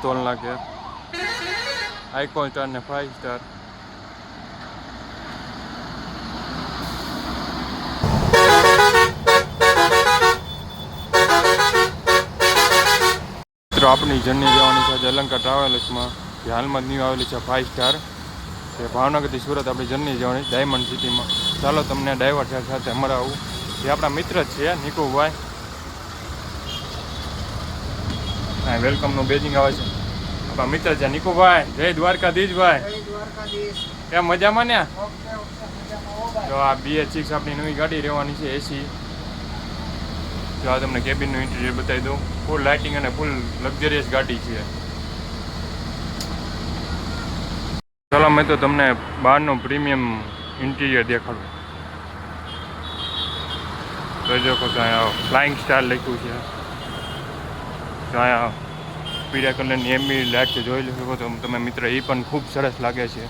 તોલ નાખે icon star ને 5 star. મિત્રો આપણી જર્ની જવાની છે અલંકાર ટ્રાવેલ્સમાં, જે હાલમાં જ ન્યૂ આવેલી છે 5 સ્ટાર. તે ભાવનગરથી સુરત આપણી જર્ની જવાની ડાયમંડ સિટીમાં. ચાલો તમને ડ્રાઈવર સાથે મળાવું, જે આપણા મિત્ર જ છે નિકુભાઈ. હા, વેલકમનું બેજિંગ આવે છે. આપણા મિત્ર છે નિકુભાઈ. જય દ્વારકાધીશભાઈ. કેમ મજામાં ને? તો આ BH6 આપણી નવી ગાડી રહેવાની છે એસી. જો આ તમને કેબિનનું ઇન્ટિરિયર બતાવી દઉં. ફૂલ લાઇટિંગ અને ફૂલ લક્ઝરિયસ ગાડી છે. ચાલો મેં તો તમને બહારનું પ્રીમિયમ ઇન્ટિરિયર દેખાડું. જોઈ શકો છો અહીંયા ફ્લાઇંગ સ્ટાર લખ્યું છે. તો અહીંયા પીળા કલરની એમબી લાઇટ છે, જોઈ શકો છો તમે મિત્ર. એ પણ ખૂબ સરસ લાગે છે.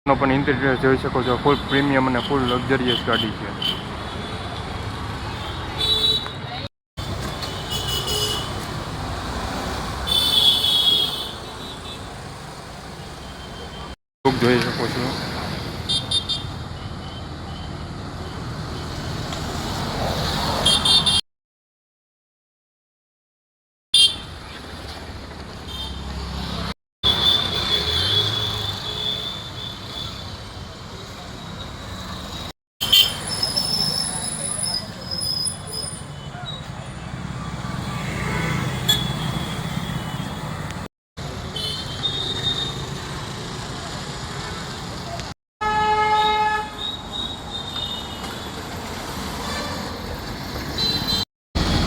નો પણ ઇન્ટિરિયર જોઈ શકો છો, ફૂલ પ્રીમિયમ અને ફૂલ લક્ઝરિયસ ગાડી છે. જોઈ શકો છો.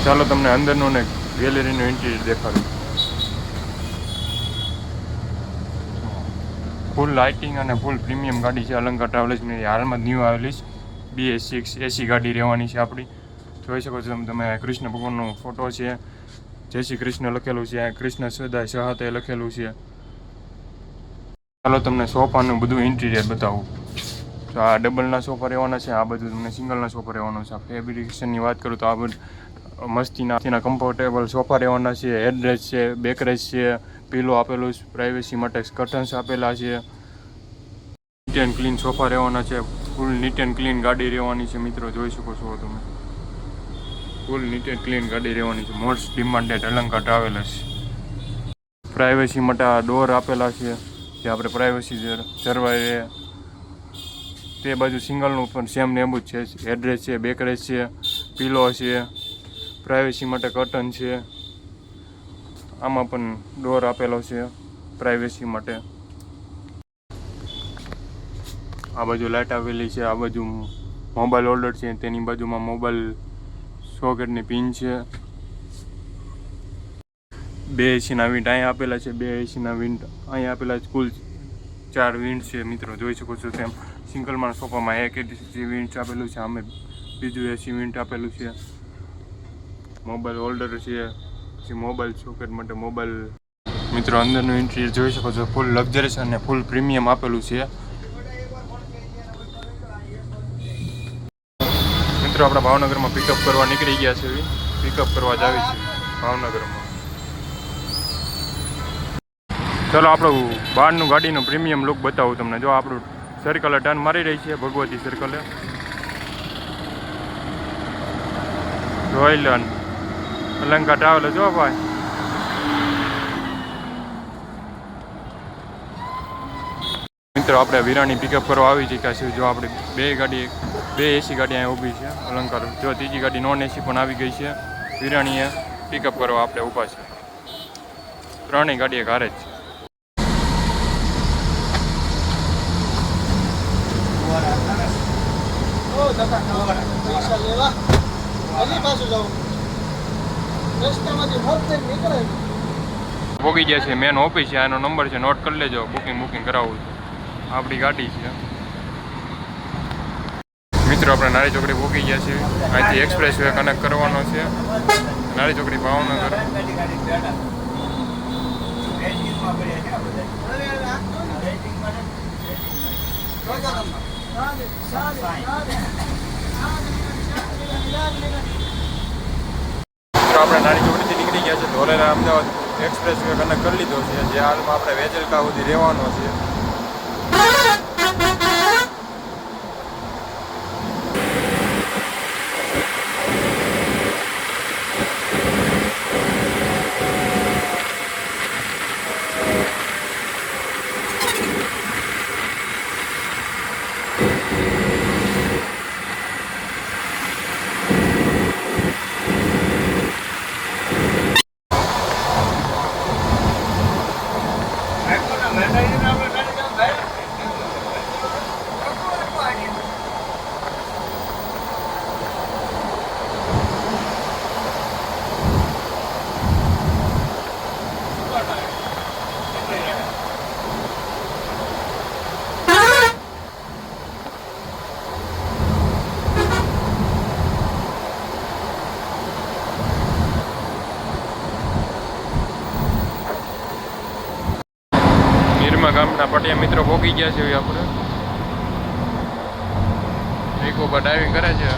ચાલો તમને અંદરનું ને ગેલેરીનું ઇન્ટિરિયર દેખાડું. ફૂલ લાઇટિંગ અને ફૂલ પ્રીમિયમ ગાડી છે અલંકાર ટ્રાવેલ્સની. હાલમાં ન્યૂ આવેલી BH6 એસી ગાડી રહેવાની છે આપણી. જોઈ શકો છો તમે કૃષ્ણ ભગવાનનો ફોટો છે, જય શ્રી કૃષ્ણ લખેલું છે, કૃષ્ણ સદાય સહાતે લખેલું છે. ચાલો તમને સોફાનું બધું ઇન્ટિરિયર બતાવું. તો આ ડબલના સોફા રહેવાના છે, આ બધું તમને સિંગલના સોફા રહેવાનું છે. ફેબ્રિકેશનની વાત કરું તો આ બધું મસ્તીના કમ્ફર્ટેબલ સોફા રહેવાના છે. હેડરેસ્ટ છે, બેકરેસ્ટ છે, પીલો આપેલું છે, પ્રાઇવેસી માટે કર્ટન્સ આપેલા છે. નીટ એન્ડ ક્લીન સોફા રહેવાના છે. ફૂલ નીટ એન્ડ ક્લીન ગાડી રહેવાની છે મિત્રો, જોઈ શકો છો તમે. ફૂલ નીટ એન્ડ ક્લીન ગાડી રહેવાની છે. મોસ્ટ ડિમાન્ડેડ અલંકાર ટ્રાવેલર્સ. પ્રાઇવેસી માટે આ ડોર આપેલા છે, જે આપણે પ્રાઇવેસી જળવાઈ રહે. તે બાજુ સિંગલનું પણ સેમ ને એવું જ છે. હેડરેસ્ટ છે, બેકરેસ્ટ છે, પીલો છે, પ્રાઇવેસી માટે કર્ટન છે. આમાં પણ ડોર આપેલો છે પ્રાઇવેસી માટે. આ બાજુ લાઇટ આવેલી છે. આ બાજુ મોબાઈલ હોલ્ડર છે, તેની બાજુમાં મોબાઈલ સોકેટની પિન છે. 2 એસીના વિન્ટ અહીંયા આપેલા છે. 2 એસીના વિન્ટ અહીંયા આપેલા છે. કુલ 4 વિન્ટ છે મિત્રો, જોઈ શકો છો તેમ. સિંગલમાં સોફામાં 1 એસી વિન્ટ આપેલું છે, આમે બીજું એસી વિન્ટ આપેલું છે. મોબાઈલ હોલ્ડર છે, પછી મોબાઈલ સોકેટ માટે મોબાઈલ. મિત્રો અંદરનું ઇન્ટિરિયર જોઈ શકો છો, ફૂલ લક્ઝરીસ અને ફૂલ પ્રીમિયમ આપેલું છે. મિત્રો આપણા ભાવનગરમાં પિકઅપ કરવા નીકળી ગયા છે. પિકઅપ કરવા જ આવી છે ભાવનગરમાં. ચલો આપણું બહારનું ગાડીનું પ્રીમિયમ લુક બતાવું તમને. જો આપણું સર્કલે ટર્ન મારી રહી છે, ભગવતી સર્કલે. જોઈ લો અલંકાર ટ્રાવેલર્સ. જો ભાઈ મિત્રો આપણે વિરાણી પિકઅપ કરવા આવી ચૂક્યા છીએ. જો આપણે 2 એસી ગાડી અહીંયા ઊભી છે અલંકાર. જો ત્રીજી ગાડી નોન એસી પણ આવી ગઈ છે. વિરાણીએ પિકઅપ કરવા આપણે ઊભા છે. 3 ગાડી એક હારે જ છે. પોગી ગયા છે મેન ઓફિસ છે. એનો નંબર છે, નોટ કરી લેજો. બુકિંગ કરાવવું છે. આપણી ગાડી છે મિત્રો. આપણે નારી ચોકડી પોગી ગયા છે. અહીંથી એક્સપ્રેસ વે કનેક્ટ કરવાનો છે. નારી ચોકડી ભાવનગર. આપણે નાની ચોકડીથી નીકળી ગયા છે. Dholera Ahmedabad express way connect કરી લીધો છે. જે હાલમાં આપણે વેજલકા સુધી રહેવાનો છે. ગામના પટિયા મિત્રો પહોંચી ગયા છે. આપણે રિકો પર ડ્રાઇવિંગ કરે છે.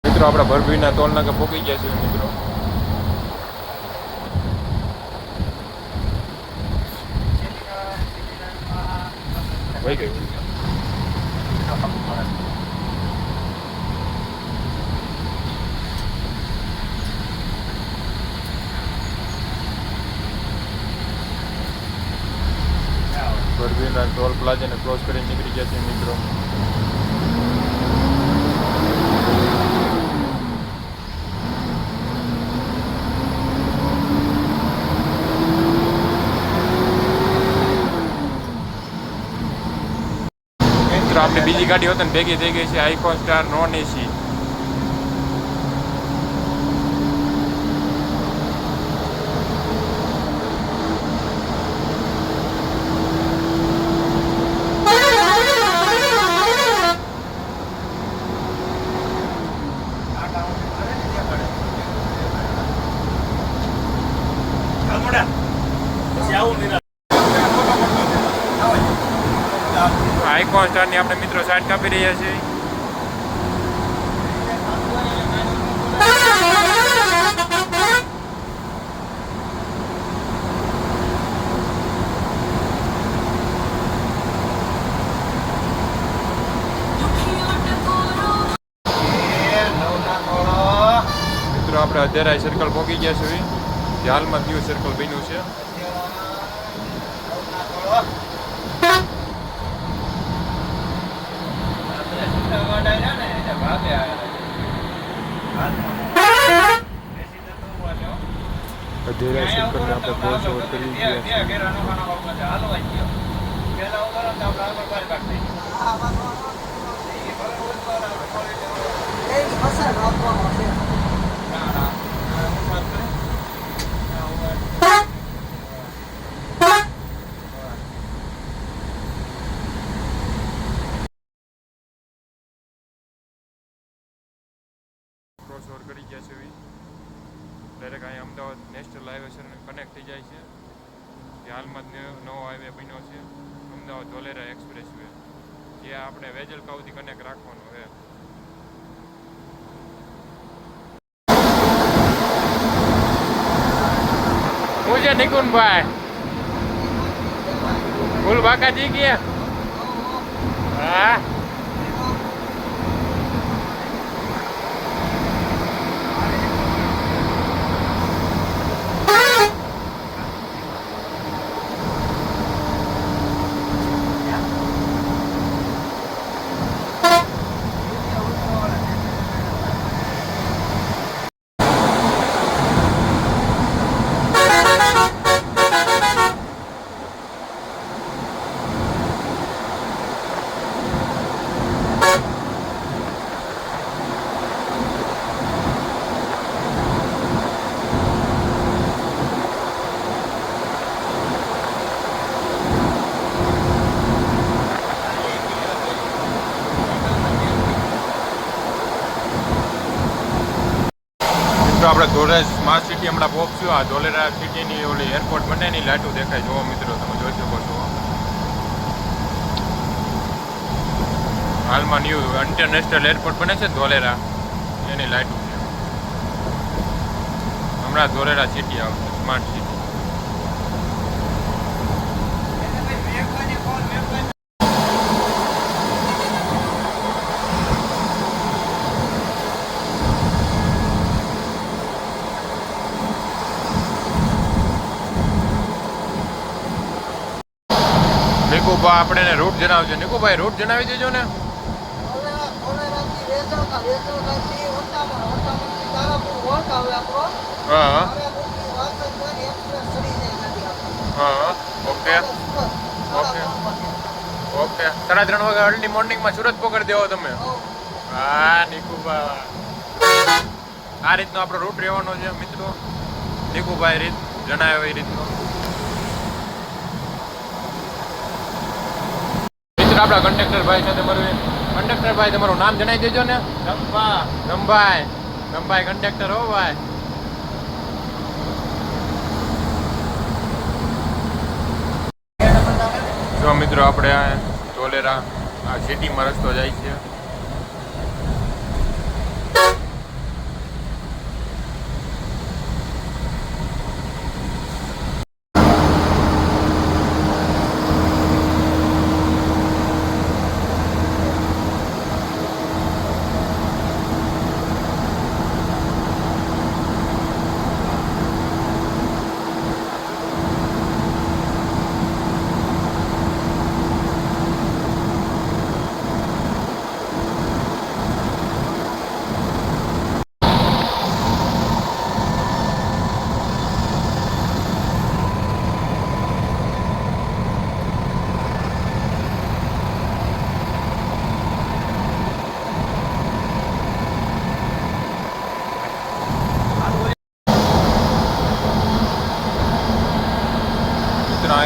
મિત્રો આપણા ભરભીના ટોલ નાકે પહોંચી ગયા છે. મિત્રો વહી ગયું. ભરભીના ટોલ પ્લાઝાને ક્રોસ કરીને નીકળી ગયા છે. મિત્રો આપણે બીજી ગાડી હોત ને ભેગી થઈ ગઈ છે. Icon star non AC. Icon સ્ટારની આપણે મિત્રો સાઈડ કાપી રહ્યા છીએ. મિત્રો આપણે અધેરાઈ સર્કલ પહોંચી ગયા છીએ. જે હાલમાં ન્યૂ સર્કલ બન્યું છે. અધેરા સર્કલને આપણે ક્રોસ ઓવર કરી ગયા છીએ. ક્રોસ ઓવર કરી ગયા છે. ડાયરેક્ટ અહીંયા અમદાવાદ નેશનલ હાઈવે સાથે કનેક્ટ થઈ જાય છે. જે હાલમાં જ નવો હાઈવે બન્યો છે, અમદાવાદ ધોલેરા એક્સપ્રેસ વે, જે આપણે વેજલકા સુધી કનેક્ટ રાખવાનો છે. હું છે નિકુંજભાઈ ફૂલ બાકાજી ગયા. હા મિત્રો આપણે ધોલેરા સ્માર્ટ સિટી હમણાં પહોંચ્યું. આ ધોલેરા સિટીની ઓલી એરપોર્ટ બને ની લાઈટો દેખાય. જોવો મિત્રો, તમે જોઈ શકો છો. હાલમાં ન્યૂ ઇન્ટરનેશનલ એરપોર્ટ બને છે ધોલેરા, એની લાઈટો છે. હમણાં ધોલેરા સિટી આવશે, સ્માર્ટ સિટી. નિકુભાઈ આપણે રૂટ જણાવજો. નિકુભાઈ રૂટ જણાવી દેજો ને. હા હા ઓકે ઓકે ઓકે. 3:30 વાગે અર્લી મોર્નિંગમાં સુરત પકડી દેવો તમે. હા નિકુભાઈ, આ રીતનો આપણો રૂટ રહેવાનો છે મિત્રો. નિકુભાઈ રીત જણાવ્યો એ રીતનો. આપણા કંડક્ટર ભાઈ સાથે મળ્યું. કંડક્ટર ભાઈ તમારું નામ જણાવી દેજો ને. રમભાઈ કંડક્ટર હો ભાઈ. જો મિત્રો આપણે ધોલેરા આ સિટીમાં રસ્તો જાય છે.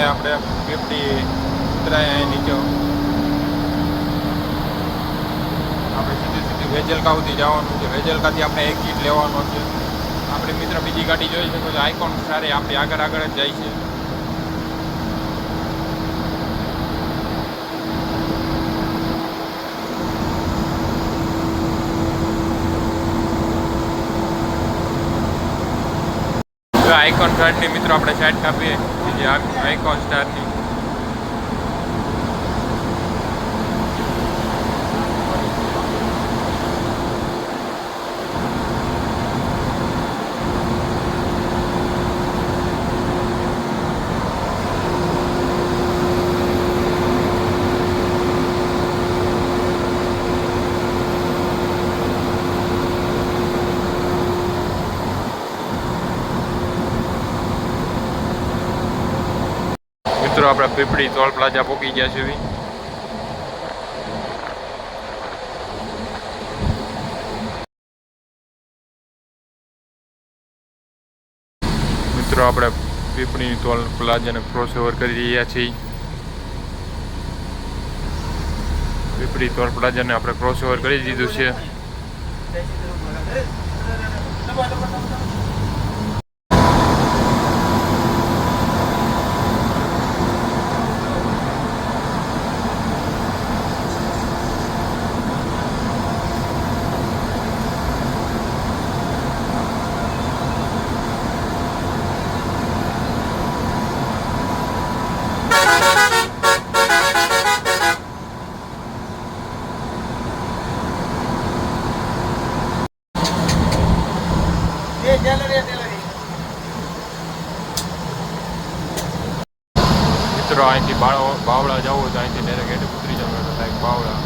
આપણે 50 ઉતરાય નીચે. આપણે સીધી વેજલકા સુધી જવાનું છે. વેજલકાથી આપણે એક કીટ લેવાનો છે. આપણે મિત્ર બીજી ગાડી જોઈ શકો છો, આઇકોન સ્ટાર. આપણી આગળ જ જાય છે. આઇકોન સ્ટારની મિત્રો આપણે સાઈડ કાપીએ. જે આઇકોન સ્ટારની મિત્રો આપણે પીપળી ટોલ પ્લાઝા પહોંચી ગયા છે. મિત્રો આપણે પીપળી ટોલ પ્લાઝાને ક્રોસ ઓવર કરી રહ્યા છીએ. પીપળી ટોલ પ્લાઝાને આપણે ક્રોસ ઓવર કરી દીધું છે. મિત્રો અહીંથી બાવળા જવું તો અહીંથી ડાયરેક્ટ ઉતરી જવાનું લાઈક બાવળા.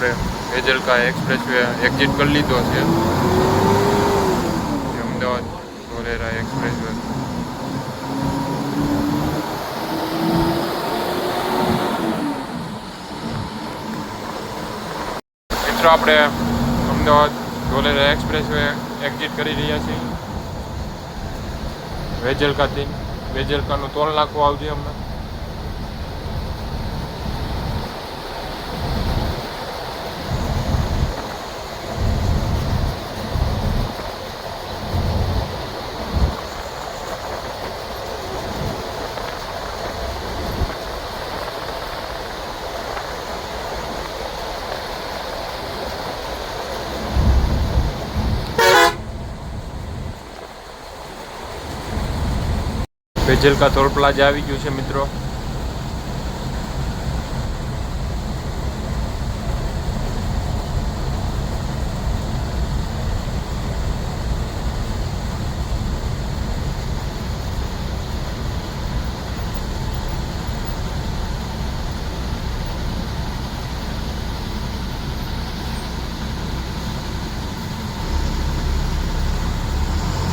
આપણે વેજલકા એક્સપ્રેસ વે એક્ઝિટ કરી લીધો છે. Ahmedabad Dholera express way. મિત્રો આપણે Ahmedabad Dholera express way exit કરી રહ્યા છીએ. વેજલકાથી વેજલકાનું ટોલ નાખવું આવશે અમને. વેજલકા ટોલ પ્લાઝા આવી ગયું છે મિત્રો.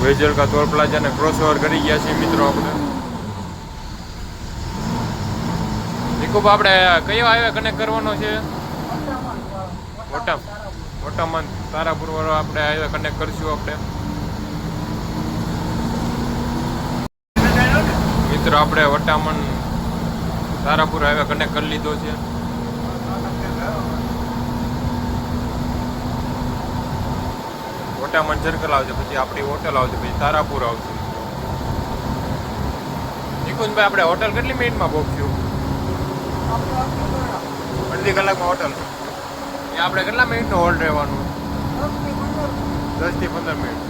વેજલકા ટોલ પ્લાઝાને ક્રોસ ઓવર કરી ગયા છીએ મિત્રો આપણે. નિકુભા આપણે કયો હાઈવે કનેક્ટ કરવાનો છે? વટામન તારાપુર વાળો આપણે હાઈવે કનેક્ટ કરશું આપણે. મિત્રો આપણે વટામન તારાપુર હાઈવે કનેક્ટ કરી લીધો છે. વટામન સર્કલ આવશે, પછી આપણી હોટલ આવશે, પછી તારાપુર આવશે. નિકુંજભાઈ આપણે હોટલ કેટલી મિનિટમાં પહોંચ્યું? અડધી કલાકમાં હોટલ. એ આપણે કેટલા મિનિટનો હોલ્ડ રહેવાનું? 10 થી 15 મિનિટ.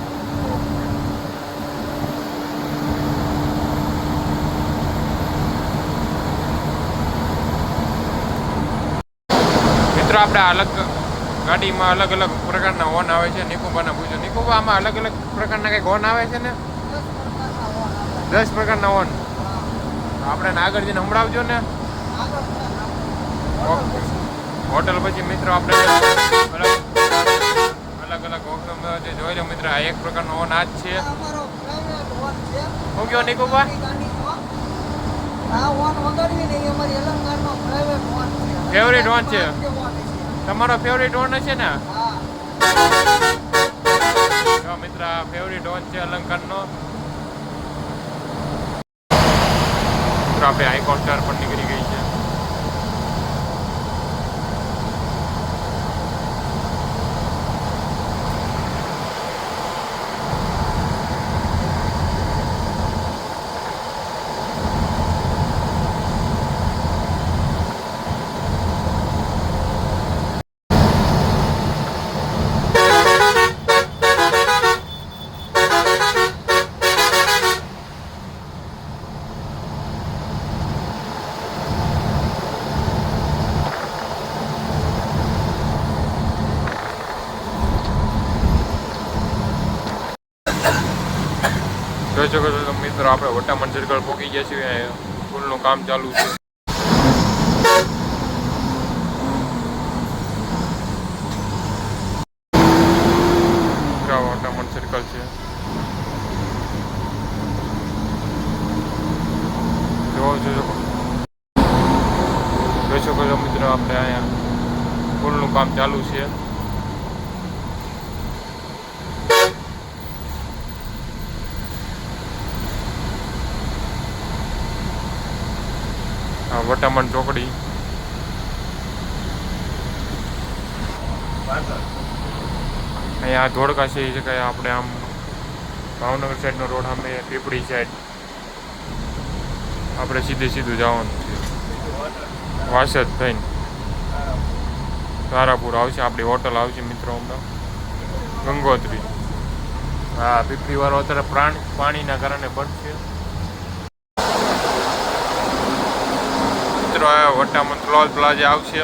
મિત્રો આપણે અલગ ગાડીમાં અલગ અલગ પ્રકારના હોર્ન આવે છે. નિકુભાને પૂછો, નિકુભા આમાં અલગ અલગ પ્રકારના કંઈક હોર્ન આવે છે ને? 10 પ્રકારના હોર્ન. આપણે આગળ જઈને સંભળાવજો ને. હોટલ પછી મિત્રો આપણે અલગ અલગ જોઈ લો મિત્રો. આ એક પ્રકારનો હોર્ન આ જ છે. શું કહો નિકુભા? ફેવરેટ હોર્ન છે તમારો? ફેવરેટ હોર્ન છે ને? મિત્ર આ ફેવરેટ હોર્ન છે અલંકારનો. આપણે આઈકોન સ્ટાર પણ નીકળી ગઈ છે. જોઈ શકો છો મિત્રો આપણે વટામણ સર્કલ પહોંચી ગયા છીએ. પુલનું કામ ચાલુ છે. વટામણ સર્કલ છે. જોઈ શકો છો મિત્રો આપણે અહીંયા પુલનું કામ ચાલુ છે. વટામણ ચોકડી. અહીંયા ધોળકા છે એ જગ્યાએ આપણે આમ ભાવનગર સાઈડનો રોડ સામે પીપળી સાઈડ આપણે સીધું જવાનું છે. વાસદ થઈને તારાપુર આવશે, આપણી હોટલ આવશે મિત્રો હમણાં ગંગોત્રી. હા, પીપળી વાળો અત્યારે પાણીના કારણે બંધ છે. વટામણ ટોલ પ્લાઝા આવશે.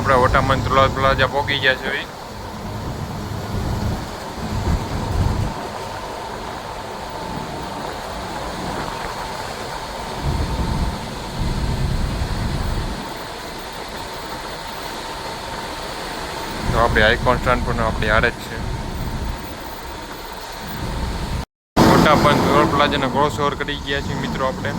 આપણે વટામન પ્લાઝા પહોંચી ગયા છે. તો આપણે આઇકોન સ્ટાન્ડ પણ આપણી હારે જ છે. વટામન ટોલ પ્લાઝાનો ક્રોસ ઓવર કરી ગયા છીએ મિત્રો આપણે.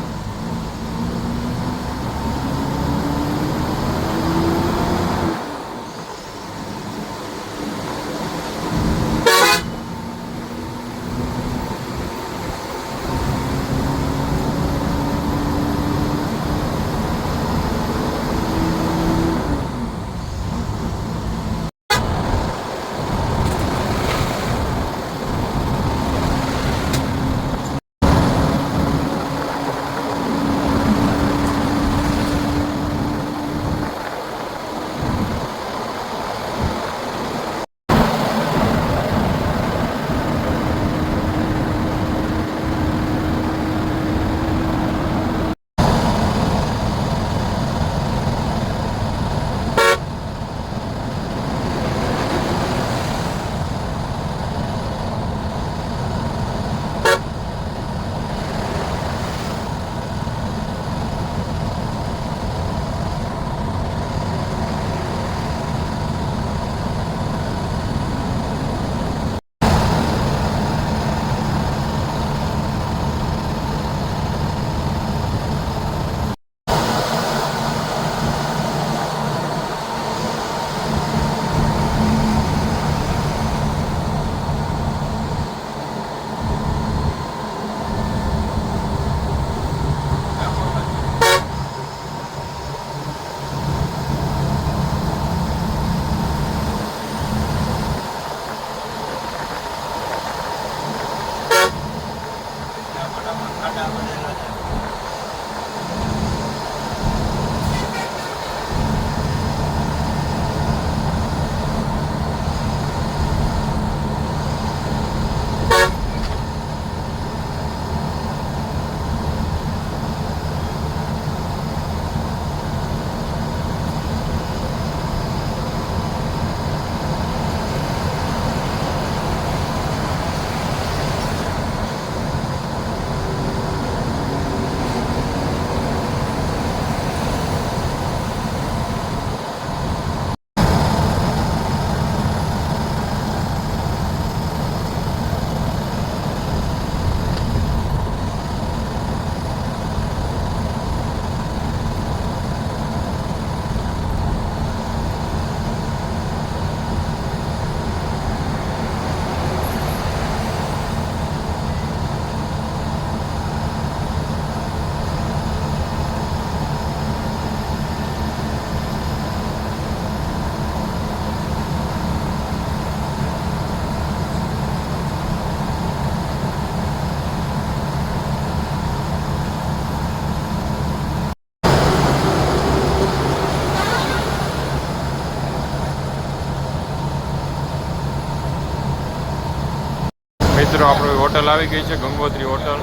મિત્રો આપણી હોટલ આવી ગઈ છે, ગંગોત્રી હોટલ.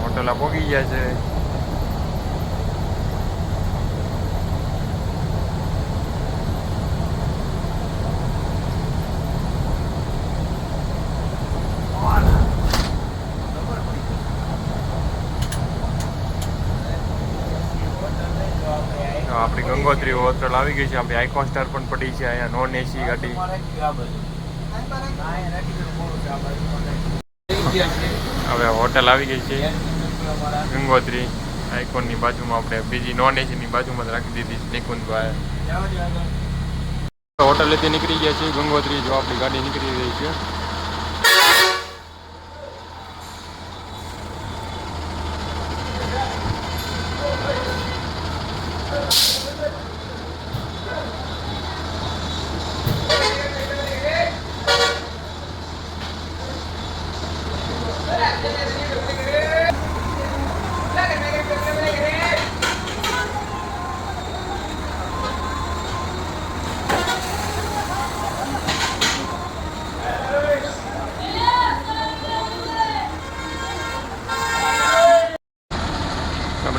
હોટલ પહોંચી ગયા છે. આપણી ગંગોત્રી હોટલ આવી ગઈ છે. આપણી આઇકોન સ્ટાર પણ પડી છે અહીંયા. નોન એસી ગાડી. હવે હોટલ આવી ગઈ છે ગંગોત્રી. આઇકોનની બાજુમાં આપણે બીજી નોન એસીની બાજુમાં જ રાખી દીધી છે નિકુંજભાઈ. હોટલેથી નીકળી ગયા છીએ ગંગોત્રી. જો આપણી ગાડી નીકળી રહી છે.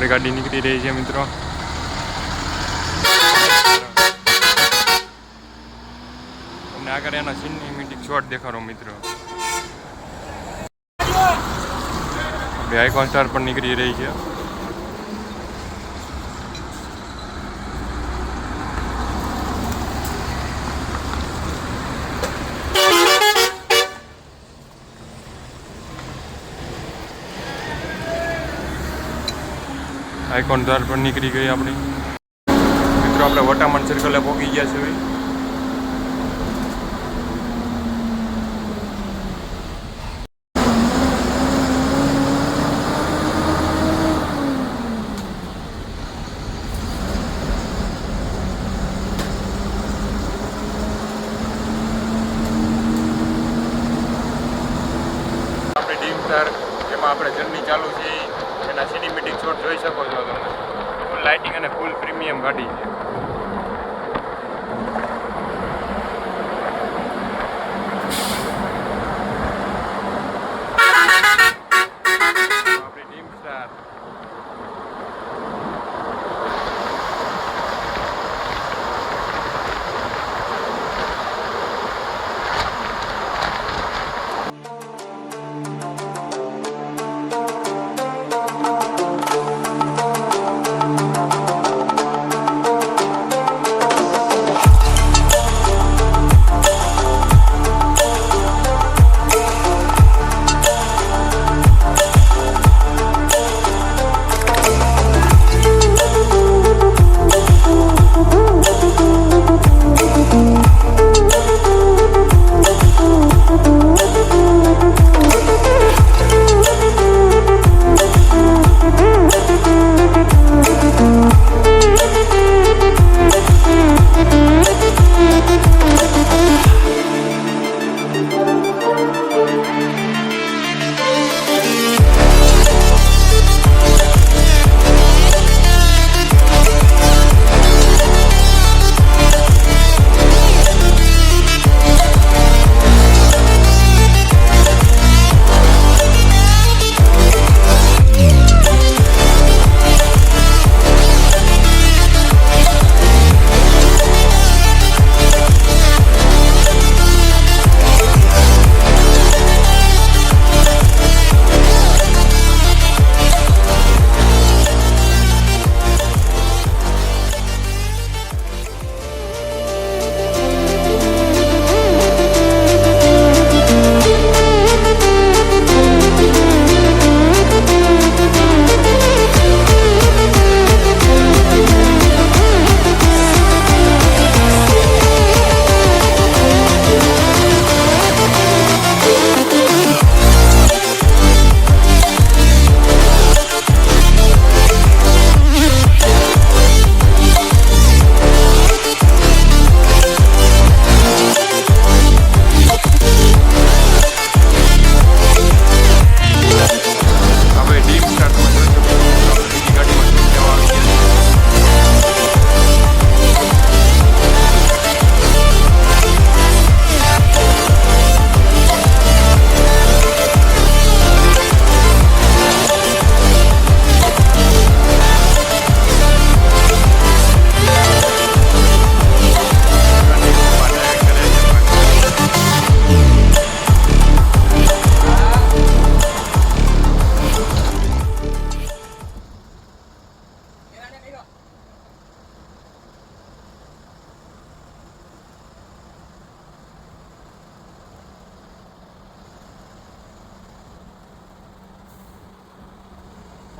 આપણી ગાડી નીકળી રહી છે મિત્રો. તમને આગળ એના સિનેમેટિક શોટ દેખાડો મિત્રો. આપણી આઇકોન સ્ટાર પણ નીકળી રહી છે. આઇકોન દ્વાર પણ નીકળી ગઈ આપણી મિત્રો. આપણે વટામણ સર્કલે પહોંચી ગયા છે. આપણે ડીમ સ્ટાર જેમાં આપણે જર્ની ચાલુ છે એના સિનેમેટિક શોટ જોઈ શકો છો તમે. ફૂલ લાઇટિંગ અને ફૂલ પ્રીમિયમ ગાડી છે. આપણી ડીમ સ્ટાર.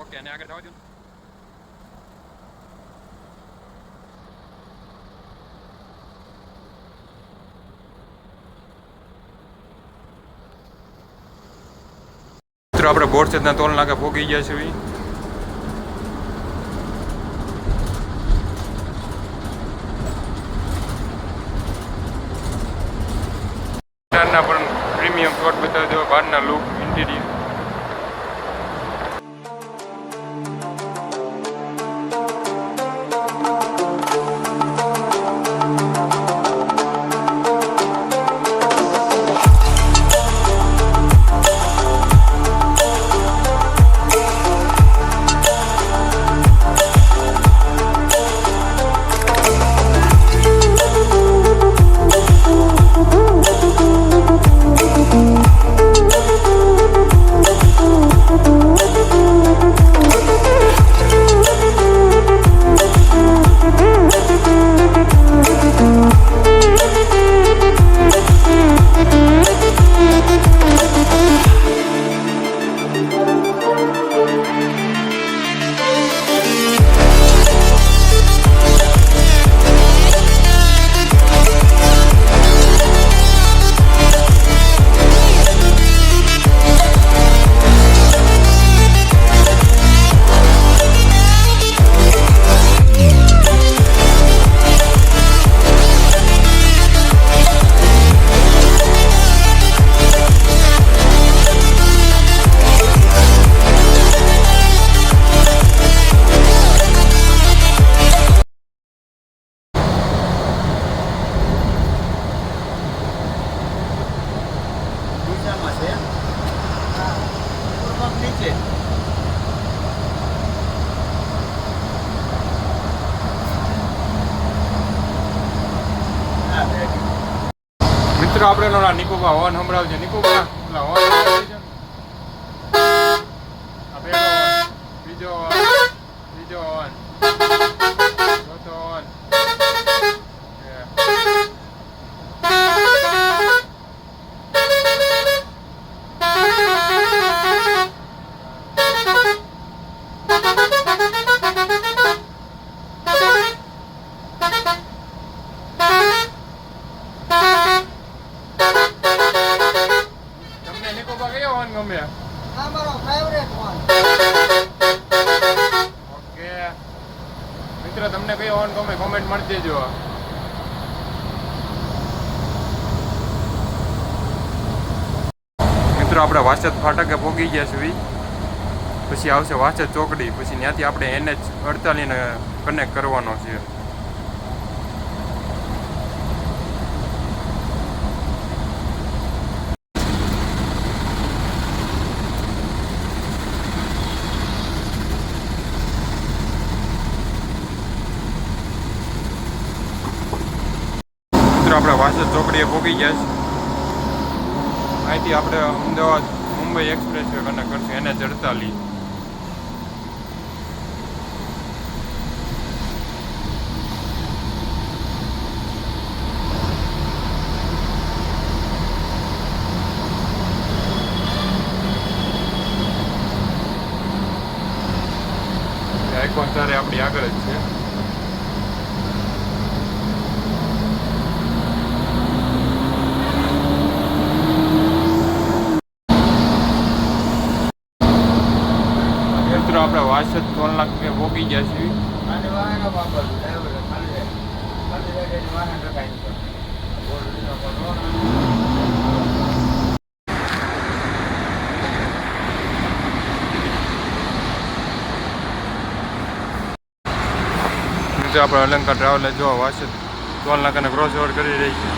ઓકે, અને આગળ જવા દો. મિત્રો આપણે બોરસદના ટોલ નાકા પહોંચી ગયા છે. કારના પણ પ્રીમિયમ શોટ બતાવી દો, બહારના લુક, ઇન્ટિરિયર. આમાં છે પેટ્રોલ પંપ નીચે મિત્રો આપણે ઓલા નિકોબા હોર્ન સંભળાવજે. નિકોબા ઓલા હોર્ન સંભળાવજે. આ પહેલો હોર્ન, બીજો હોર્ન, ત્રીજો હોર્ન, ચોથો હોર્ન. તમને નિકોબા કયો હોર્ન ગમે? આ મારો ફેવરેટ હોર્ન. ઓકે મિત્રો, તમને કયો હોર્ન ગમે કોમેન્ટ ಮಾಡಿ દેજો. મિત્રો આપણે વાસદ ફાટકે પહોંચી ગયા છીએ. પછી આવશે વાસદ ચોકડી. પછી ત્યાંથી આપણે NH48 ને કનેક્ટ કરવાનો છે. મિત્રો આપણે વાસદ ચોકડીએ પહોંચી ગયા છીએ. અહીંથી આપણે Ahmedabad Mumbai express way connect કરશું NH48. આઈકોન તારે આપણી આગળ જ છે. મિત્રો આપણે વાસદ ટોલ નાકે પહોંચી ગયા છીએ. અને વાહનો વાપરવું ડ્રાઈવર ખાલી ખાલી વાહન રખાય છે બોર્ડ લીધો કરો. મિત્રો આપણે અલંકાર ટ્રાવેલર જો વાસદ ટોલ નાકાને ક્રોસ ઓવર કરી રહી છે.